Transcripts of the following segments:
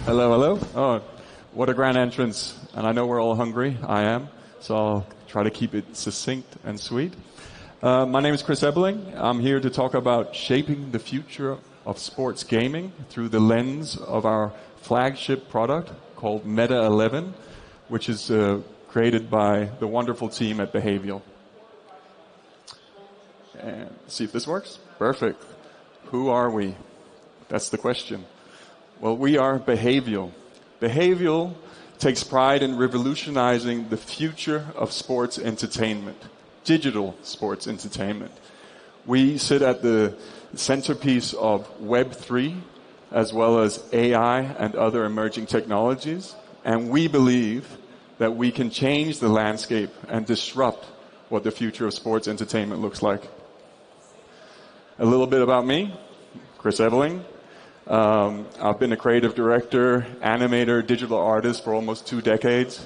Hello, hello. Oh, what a grand entrance. And I know we're all hungry. I am. So I'll try to keep it succinct and sweet. My name is Chris Ebeling. I'm here to talk about shaping the future of sports gaming through the lens of our flagship product called META11, which is created by the wonderful team at Behaviol. And see if this works. Perfect. Who are we? That's the question. Well, we are Behaviol. Behaviol takes pride in revolutionizing the future of sports entertainment, digital sports entertainment. We sit at the centerpiece of Web3, as well as AI and other emerging technologies, and we believe that we can change the landscape and disrupt what the future of sports entertainment looks like. A little bit about me, Chris Ebeling. I've been a creative director, animator, digital artist for almost 2 decades.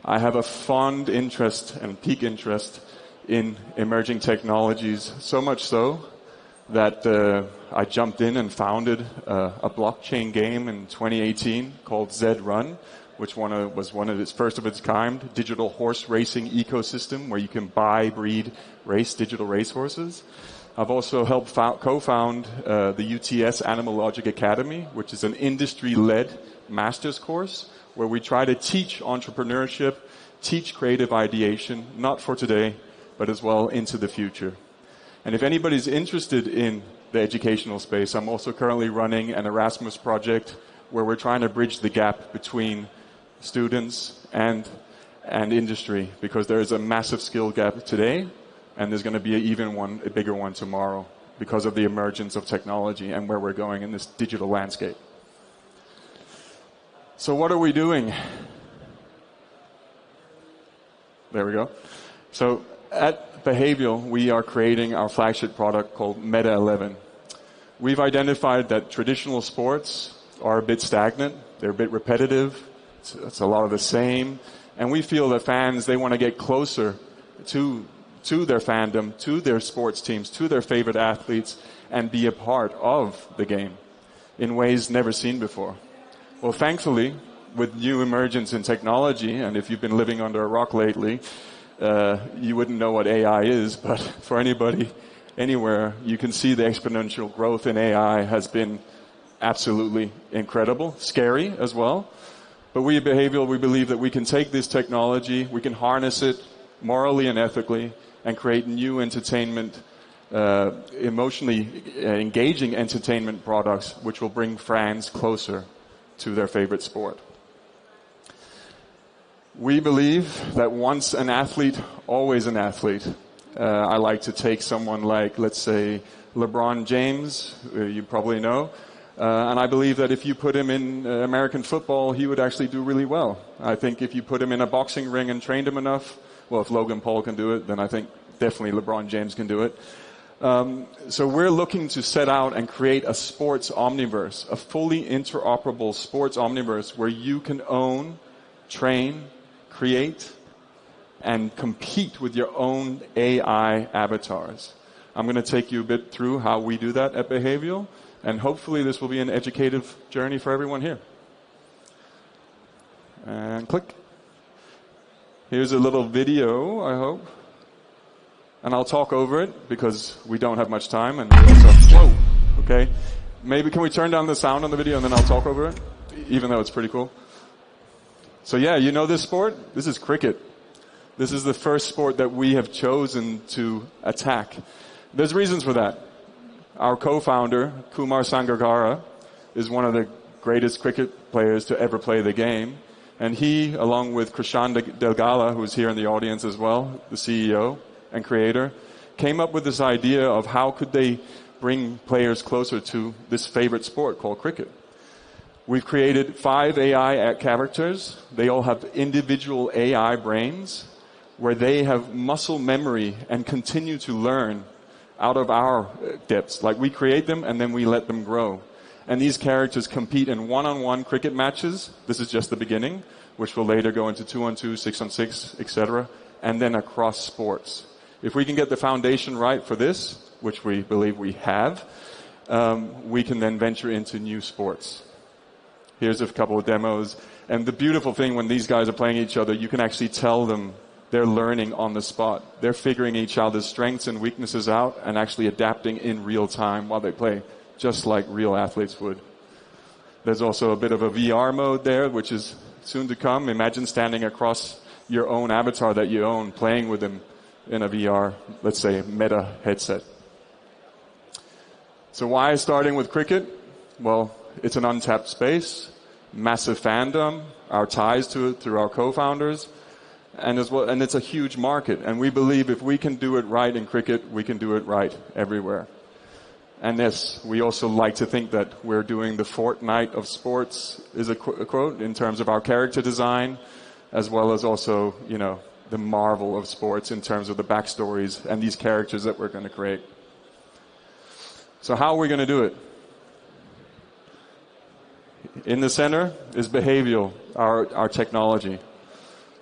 I have a fond interest and peak interest in emerging technologies, so much so that I jumped in and founded a blockchain game in 2018 called Zrun, which was one of its first of its kind, digital horse racing ecosystem where you can buy, breed, race digital racehorses. I've also helped co-found the UTS Animal Logic Academy, which is an industry-led master's course where we try to teach entrepreneurship, teach creative ideation, not for today, but as well into the future. And if anybody's interested in the educational space, I'm also currently running an Erasmus project where we're trying to bridge the gap between students and industry, because there is a massive skill gap today. And there's going to be a bigger one tomorrow because of the emergence of technology and where we're going in this digital landscape. So what are we doing? There we go. So at Behaviol, we are creating our flagship product called META11. We've identified that traditional sports are a bit stagnant. They're a bit repetitive. It's a lot of the same. And we feel that fans, they want to get closer to their fandom, to their sports teams, to their favorite athletes, and be a part of the game in ways never seen before. Well, thankfully, with new emergence in technology, and if you've been living under a rock lately, you wouldn't know what AI is, but for anybody, anywhere, you can see the exponential growth in AI has been absolutely incredible, scary as well. But we at Behaviol, we believe that we can take this technology, we can harness it morally and ethically, and create new entertainment, emotionally engaging entertainment products which will bring fans closer to their favorite sport. We believe that once an athlete, always an athlete. I like to take someone like, let's say, LeBron James, you probably know, and I believe that if you put him in American football, he would actually do really well. I think if you put him in a boxing ring and trained him enough, well, if Logan Paul can do it, then I think definitely LeBron James can do it. So we're looking to set out and create a sports omniverse, a fully interoperable sports omniverse where you can own, train, create, and compete with your own AI avatars. I'm going to take you a bit through how we do that at Behaviol, and hopefully this will be an educative journey for everyone here. And click. Here's a little video, I hope. And I'll talk over it because we don't have much time. And whoa, okay. Maybe can we turn down the sound on the video and then I'll talk over it? Even though it's pretty cool. So yeah, you know this sport? This is cricket. This is the first sport that we have chosen to attack. There's reasons for that. Our co-founder, Kumar Sangakkara, is one of the greatest cricket players to ever play the game. And he, along with Krishan Delgala, who's here in the audience as well, the CEO and creator, came up with this idea of how could they bring players closer to this favorite sport called cricket. We've created 5 AI characters. They all have individual AI brains where they have muscle memory and continue to learn out of our depths. Like we create them and then we let them grow. And these characters compete in one-on-one cricket matches. This is just the beginning, which will later go into 2-on-2, 6-on-6, etc., and then across sports. If we can get the foundation right for this, which we believe we have, we can then venture into new sports. Here's a couple of demos. And the beautiful thing when these guys are playing each other, you can actually tell them they're learning on the spot. They're figuring each other's strengths and weaknesses out and actually adapting in real time while they play, just like real athletes would. There's also a bit of a VR mode there, which is soon to come. Imagine standing across your own avatar that you own, playing with them in a VR, let's say, Meta headset. So why starting with cricket? Well, it's an untapped space, massive fandom, our ties to it through our co-founders, and it's a huge market. And we believe if we can do it right in cricket, we can do it right everywhere. And yes, we also like to think that we're doing the Fortnite of sports, is a quote, in terms of our character design, as well as also, the Marvel of sports in terms of the backstories and these characters that we're going to create. So how are we going to do it? In the center is Behaviol, our technology.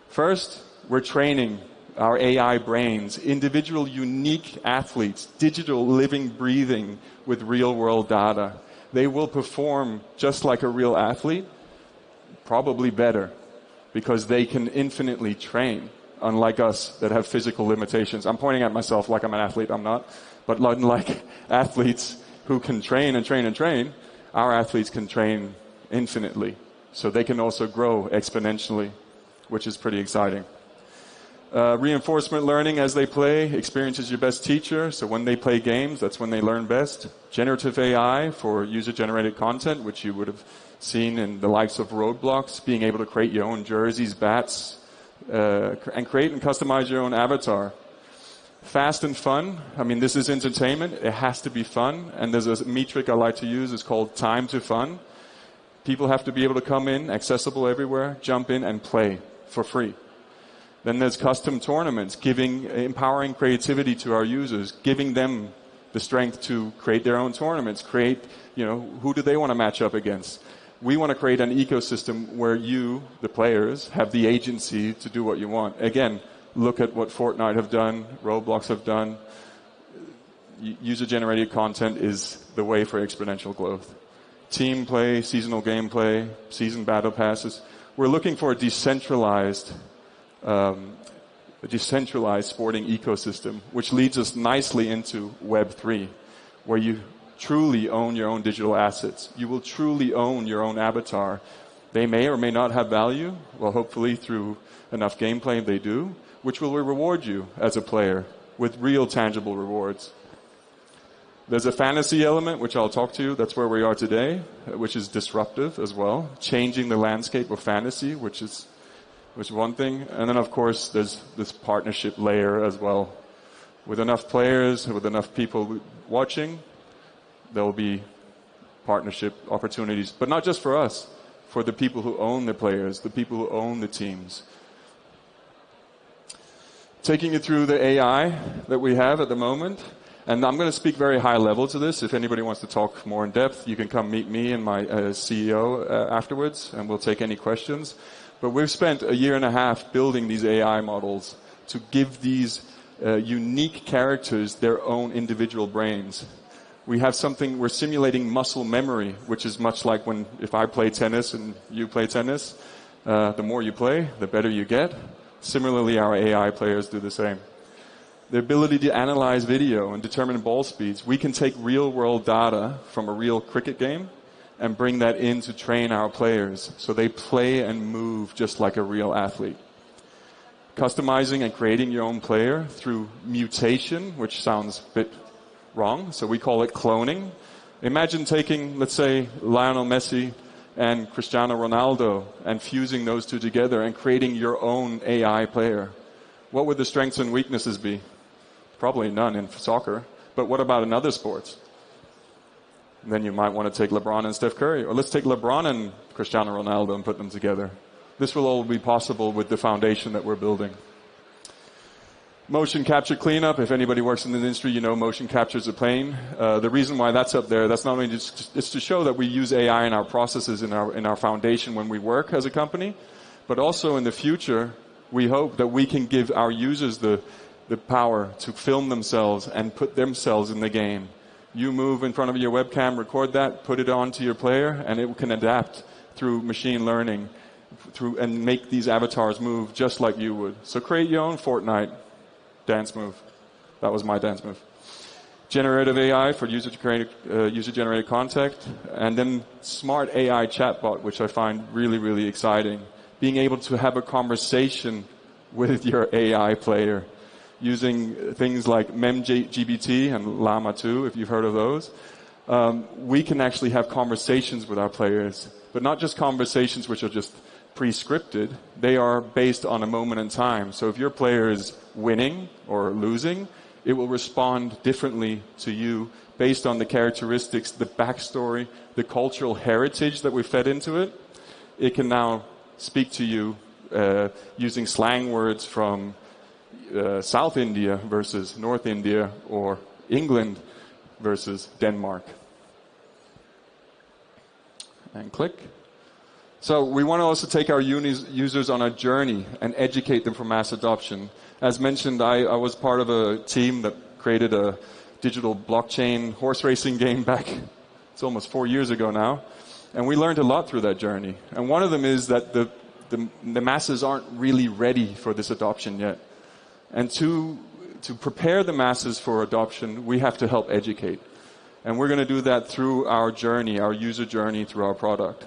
First, we're training our AI brains, individual unique athletes, digital living, breathing with real world data. They will perform just like a real athlete, probably better, because they can infinitely train, unlike us that have physical limitations. I'm pointing at myself like I'm an athlete, I'm not. But unlike athletes who can train and train and train, our athletes can train infinitely. So they can also grow exponentially, which is pretty exciting. Reinforcement learning as they play. Experience is your best teacher. So when they play games, that's when they learn best. Generative AI for user-generated content, which you would have seen in the likes of Roblox, being able to create your own jerseys, bats, and create and customize your own avatar. Fast and fun. I mean, this is entertainment. It has to be fun. And there's a metric I like to use. It's called time to fun. People have to be able to come in, accessible everywhere, jump in and play for free. Then there's custom tournaments, empowering creativity to our users, giving them the strength to create their own tournaments, who do they want to match up against? We want to create an ecosystem where you, the players, have the agency to do what you want. Again, look at what Fortnite have done, Roblox have done. User-generated content is the way for exponential growth. Team play, seasonal gameplay, season battle passes. We're looking for a decentralized sporting ecosystem, which leads us nicely into Web3, where you truly own your own digital assets. You will truly own your own avatar. They may or may not have value. Well, hopefully through enough gameplay they do, which will reward you as a player with real tangible rewards. There's a fantasy element, which I'll talk to you. That's where we are today, which is disruptive as well, changing the landscape of fantasy, which is one thing. And then, of course, there's this partnership layer as well. With enough players, with enough people watching, there will be partnership opportunities. But not just for us, for the people who own the players, the people who own the teams. Taking you through the AI that we have at the moment. And I'm going to speak very high level to this. If anybody wants to talk more in depth, you can come meet me and my CEO afterwards, and we'll take any questions. But we've spent a year and a half building these AI models to give these unique characters their own individual brains. We're simulating muscle memory, which is much like if I play tennis and you play tennis, the more you play, the better you get. Similarly, our AI players do the same. The ability to analyze video and determine ball speeds. We can take real-world data from a real cricket game and bring that in to train our players so they play and move just like a real athlete. Customizing and creating your own player through mutation, which sounds a bit wrong, so we call it cloning. Imagine taking, let's say, Lionel Messi and Cristiano Ronaldo and fusing those two together and creating your own AI player. What would the strengths and weaknesses be? Probably none in soccer. But what about in other sports? Then you might want to take LeBron and Steph Curry. Or let's take LeBron and Cristiano Ronaldo and put them together. This will all be possible with the foundation that we're building. Motion capture cleanup. If anybody works in the industry, you know motion capture is a pain. The reason why that's up there, that's not only it's to show that we use AI in our processes, in our foundation when we work as a company, but also in the future, we hope that we can give our users the power to film themselves and put themselves in the game. You move in front of your webcam, record that, put it onto your player, and it can adapt through machine learning and make these avatars move just like you would. So create your own Fortnite dance move. That was my dance move. Generative AI for user-generated content, and then smart AI chatbot, which I find really, really exciting. Being able to have a conversation with your AI player using things like MemGPT and Llama 2, if you've heard of those. We can actually have conversations with our players, but not just conversations which are just pre-scripted. They are based on a moment in time. So if your player is winning or losing, it will respond differently to you based on the characteristics, the backstory, the cultural heritage that we fed into it. It can now speak to you using slang words from South India versus North India, or England versus Denmark. And click. So we want to also take our users on a journey and educate them for mass adoption. As mentioned, I was part of a team that created a digital blockchain horse racing game back, it's almost 4 years ago now. And we learned a lot through that journey. And one of them is that the masses aren't really ready for this adoption yet. And to prepare the masses for adoption, we have to help educate. And we're going to do that through our journey, our user journey through our product.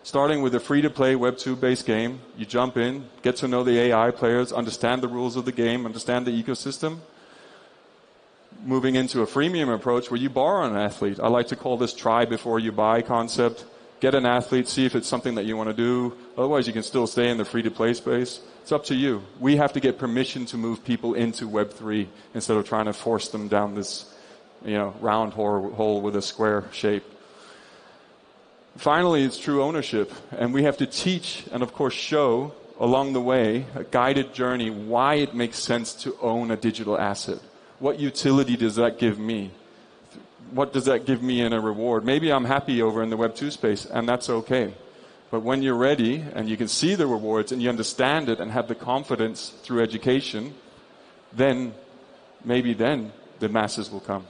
Starting with a free-to-play Web2-based game, you jump in, get to know the AI players, understand the rules of the game, understand the ecosystem. Moving into a freemium approach where you borrow an athlete. I like to call this try before you buy concept. Get an athlete, see if it's something that you want to do. Otherwise, you can still stay in the free-to-play space. It's up to you. We have to get permission to move people into Web3 instead of trying to force them down this, round hole with a square shape. Finally, it's true ownership, and we have to teach and, of course, show along the way a guided journey why it makes sense to own a digital asset. What utility does that give me? What does that give me in a reward? Maybe I'm happy over in the Web2 space, and that's okay. But when you're ready and you can see the rewards and you understand it and have the confidence through education, then maybe then the masses will come.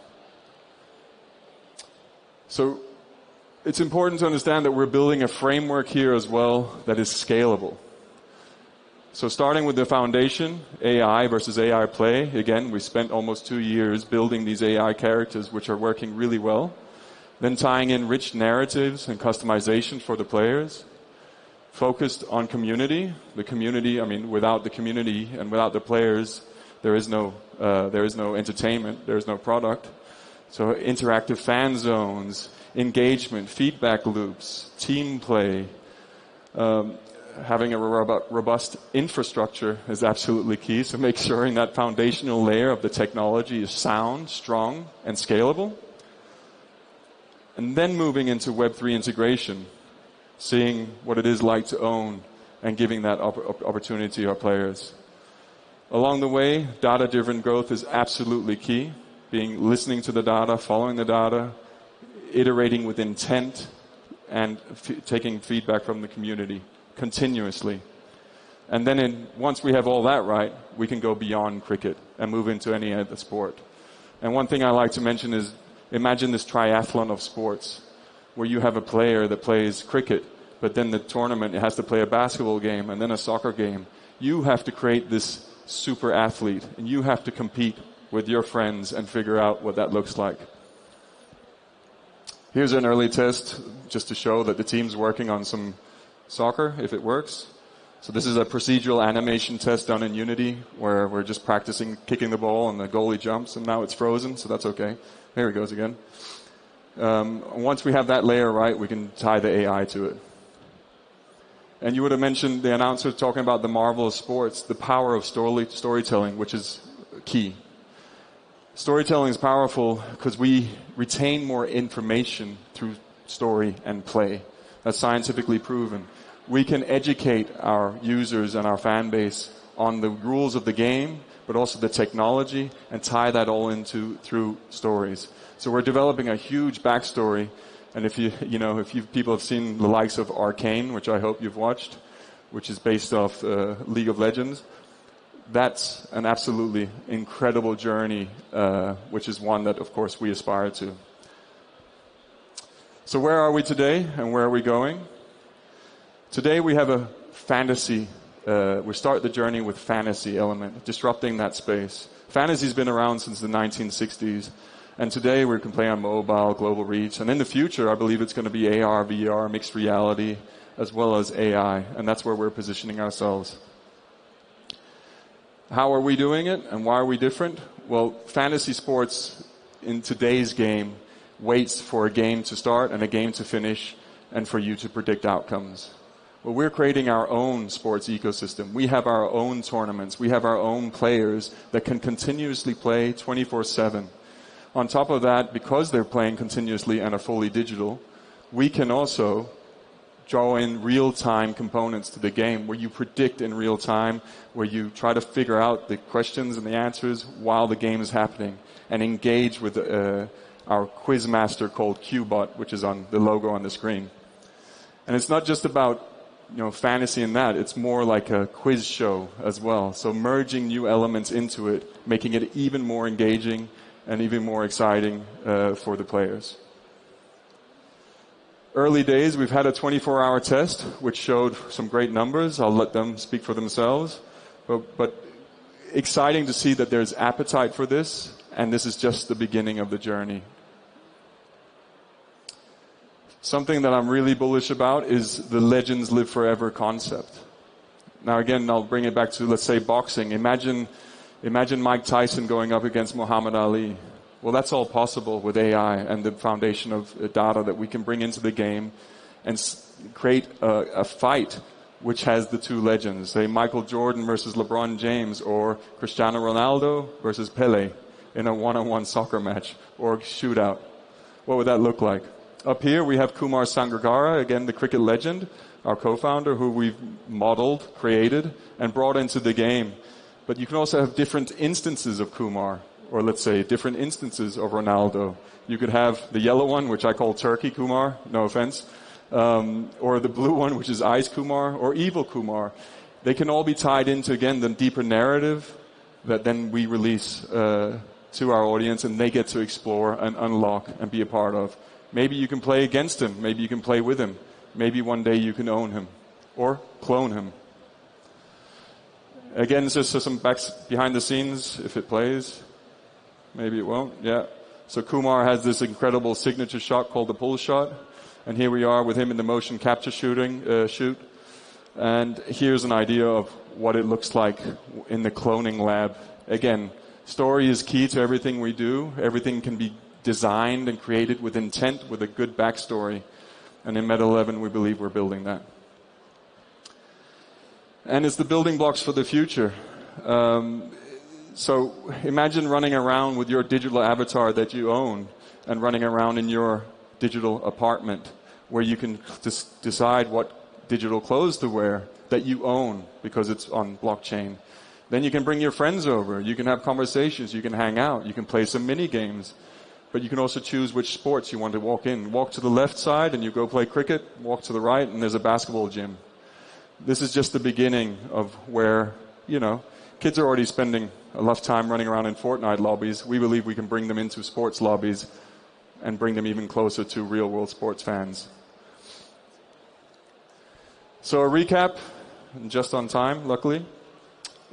So it's important to understand that we're building a framework here as well that is scalable. So starting with the foundation, AI versus AI play. Again, we spent almost 2 years building these AI characters, which are working really well. Then tying in rich narratives and customization for the players. Focused on community. The community, without the community and without the players, there is no entertainment, there is no product. So interactive fan zones, engagement, feedback loops, team play. Having a robust infrastructure is absolutely key. So make sure that foundational layer of the technology is sound, strong, and scalable. And then moving into Web3 integration, seeing what it is like to own and giving that opportunity to our players. Along the way, data-driven growth is absolutely key. Listening to the data, following the data, iterating with intent, and taking feedback from the community continuously. And then once we have all that right, we can go beyond cricket and move into any other sport. And one thing I like to mention is, imagine this triathlon of sports where you have a player that plays cricket, but then the tournament it has to play a basketball game and then a soccer game. You have to create this super athlete, and you have to compete with your friends and figure out what that looks like. Here's an early test just to show that the team's working on some soccer, if it works. So this is a procedural animation test done in Unity where we're just practicing kicking the ball and the goalie jumps, and now it's frozen, so that's okay. There he goes again. Once we have that layer right, we can tie the AI to it. And you would have mentioned the announcer talking about the marvel of sports, the power of storytelling, which is key. Storytelling is powerful because we retain more information through story and play. That's scientifically proven. We can educate our users and our fan base on the rules of the game, but also the technology, and tie that all into through stories. So we're developing a huge backstory. And if people have seen the likes of Arcane, which I hope you've watched, which is based off League of Legends, that's an absolutely incredible journey, which is one that, of course, we aspire to. So where are we today and where are we going? Today we have a fantasy. We start the journey with fantasy element, disrupting that space. Fantasy's been around since the 1960s, and today we can play on mobile, global reach, and in the future I believe it's going to be AR, VR, mixed reality, as well as AI, and that's where we're positioning ourselves. How are we doing it, and why are we different? Well, fantasy sports in today's game waits for a game to start and a game to finish, and for you to predict outcomes. Well, we're creating our own sports ecosystem. We have our own tournaments. We have our own players that can continuously play 24/7. On top of that, because they're playing continuously and are fully digital, we can also draw in real-time components to the game where you predict in real time, where you try to figure out the questions and the answers while the game is happening, and engage with our quiz master called QBot, which is on the logo on the screen. And it's not just about fantasy in that, it's more like a quiz show as well. So merging new elements into it, making it even more engaging and even more exciting for the players. Early days, we've had a 24-hour test, which showed some great numbers. I'll let them speak for themselves. But exciting to see that there's appetite for this, and this is just the beginning of the journey. Something that I'm really bullish about is the legends live forever concept. Now again, I'll bring it back to, let's say, boxing. Imagine Mike Tyson going up against Muhammad Ali. Well, that's all possible with AI and the foundation of data that we can bring into the game and create a fight which has the two legends. Say Michael Jordan versus LeBron James, or Cristiano Ronaldo versus Pele in a one-on-one soccer match or shootout. What would that look like? Up here we have Kumar Sangakkara, again the cricket legend, our co-founder, who we've modeled, created, and brought into the game. But you can also have different instances of Kumar, or let's say different instances of Ronaldo. You could have the yellow one, which I call Turkey Kumar, no offense, or the blue one, which is Ice Kumar, or Evil Kumar. They can all be tied into, again, the deeper narrative that then we release to our audience, and they get to explore and unlock and be a part of. Maybe you can play against him. Maybe you can play with him. Maybe one day you can own him or clone him. Again, just some backs behind the scenes, if it plays. Maybe it won't. Yeah. So Kumar has this incredible signature shot called the pull shot. And here we are with him in the motion capture shoot. And here's an idea of what it looks like in the cloning lab. Again, story is key to everything we do. Everything can be designed and created with intent, with a good backstory. And in META11, we believe we're building that. And it's the building blocks for the future. So imagine running around with your digital avatar that you own and running around in your digital apartment where you can decide what digital clothes to wear that you own because it's on blockchain. Then you can bring your friends over. You can have conversations. You can hang out. You can play some mini games. But you can also choose which sports you want to walk in. Walk to the left side and you go play cricket. Walk to the right and there's a basketball gym. This is just the beginning of where, kids are already spending a lot of time running around in Fortnite lobbies. We believe we can bring them into sports lobbies and bring them even closer to real-world sports fans. So a recap, just on time, luckily.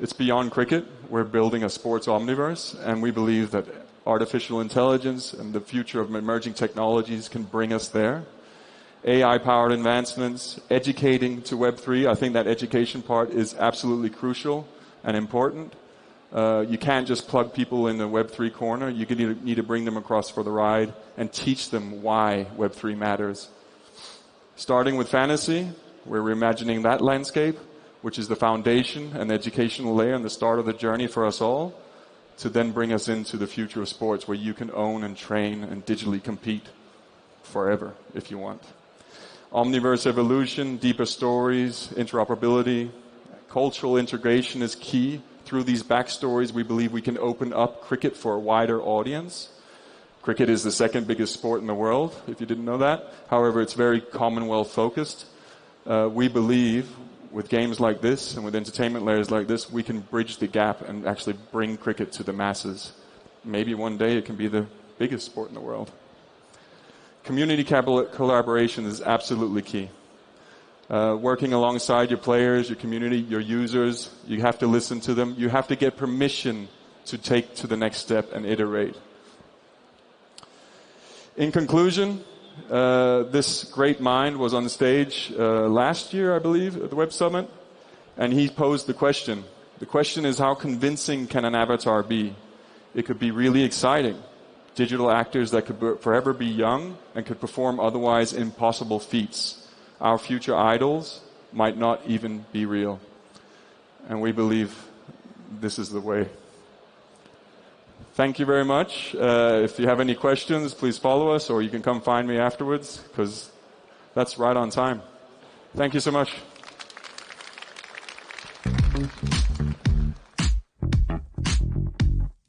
It's beyond cricket. We're building a sports omniverse, and we believe that artificial intelligence and the future of emerging technologies can bring us there. AI-powered advancements, educating to Web3. I think that education part is absolutely crucial and important. You can't just plug people in the Web3 corner. You need to bring them across for the ride and teach them why Web3 matters. Starting with fantasy, we're reimagining that landscape, which is the foundation and educational layer and the start of the journey for us all, to then bring us into the future of sports where you can own and train and digitally compete forever if you want. Omniverse evolution, deeper stories, interoperability, cultural integration is key. Through these backstories, we believe we can open up cricket for a wider audience. Cricket is the second biggest sport in the world, if you didn't know that. However, it's very Commonwealth focused. We believe with games like this and with entertainment layers like this, we can bridge the gap and actually bring cricket to the masses. Maybe one day it can be the biggest sport in the world. Community collaboration is absolutely key. working alongside your players, your community, your users. You have to listen to them. You have to get permission to take to the next step and iterate. In conclusion, this great mind was on stage last year, I believe, at the Web Summit, and he posed the question. The question is, how convincing can an avatar be? It could be really exciting. Digital actors that could forever be young and could perform otherwise impossible feats. Our future idols might not even be real. And we believe this is the way. Thank you very much. If you have any questions, please follow us, or you can come find me afterwards, because that's right on time. Thank you so much.